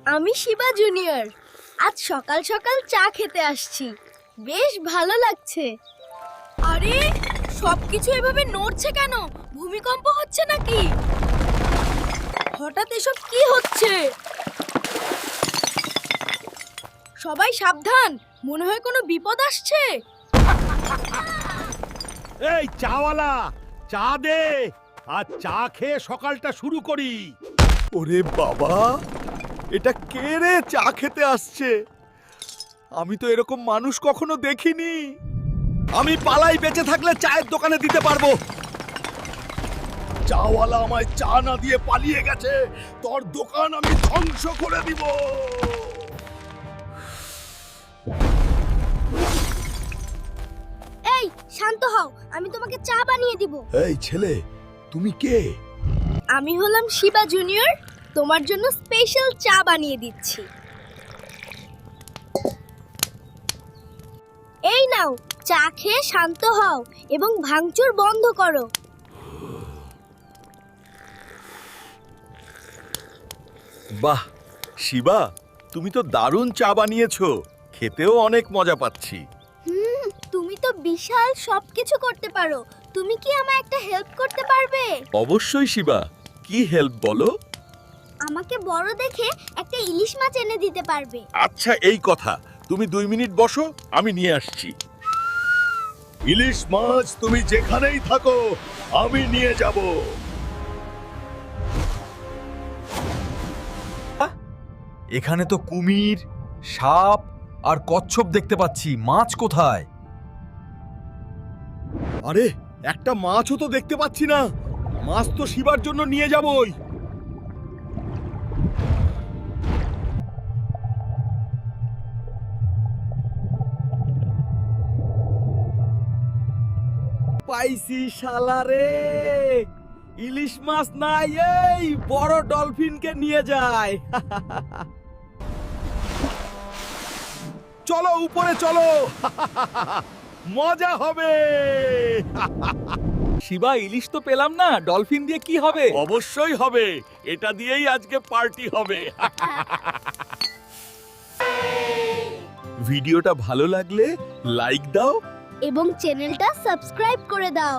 আমি শিবা জুনিয়র। আজ সকাল সকাল চা খেতে আসছি, বেশ ভালো লাগছে। আরে সবকিছু এভাবে নড়ছে কেন? ভূমিকম্প হচ্ছে নাকি? হঠাৎ এসব কি হচ্ছে? সবাই সাবধান, মনে হয় কোনো বিপদ আসছে। এই চাওয়ালা, চা দে, আর চা খেয়ে সকালটা শুরু করি। ওরে বাবা, এটা কে রে চা খেতে আসছে? আমি তো এরকম মানুষ কখনো দেখিনি। আমি পালাই, বেঁচে থাকলে চায়ের দোকানে দিতে পারবো। চাওয়ালা আমায় চা না দিয়ে পালিয়ে গেছে, তোর দোকান আমি ধ্বংস করে দিব। এই শান্ত হও, আমি তোমাকে চা বানিয়ে দিব। এই ছেলে, তুমি কে? আমি হলাম শিবা জুনিয়র, তোমার জন্য স্পেশাল চা বানিয়ে দিচ্ছি। এই নাও, চা খেয়ে শান্ত হও এবং ভাঙচুর বন্ধ করো। বাহ শিবা, তুমি তো দারুণ চা বানিয়েছো, খেতেও অনেক মজা পাচ্ছি। তুমি তো বিশাল সবকিছু করতে পারো। তুমি কি আমায় একটা হেল্প করতে পারবে? অবশ্যই শিবা, কি হেল্প বলো? আমাকে বড় দেখে একটা ইলিশ মাছ এনে দিতে পারবে? আচ্ছা এই কথা, তুমি 2 মিনিট বসো, আমি নিয়ে আসছি। ইলিশ মাছ তুমি যেখানেই থাকো, আমি নিয়ে যাব। এখানে তো কুমির, সাপ আর কচ্ছপ দেখতে পাচ্ছি, মাছ কোথায়? আরে একটা মাছও তো দেখতে পাচ্ছি না। মাছ তো শিবার জন্য নিয়ে যাবই। পাইছি শালা রে, ইলিশ মাছ নাই, এই বড় ডলফিনকে নিয়ে যায়। চলো উপরে চলো, মজা হবে। শিবা, ইলিশ তো পেলাম না, ডলফিন দিয়ে কি হবে? অবশ্যই হবে, এটা দিয়েই আজকে পার্টি হবে। ভিডিওটা ভালো লাগলে লাইক দাও এবং চ্যানেলটা সাবস্ক্রাইব করে দাও।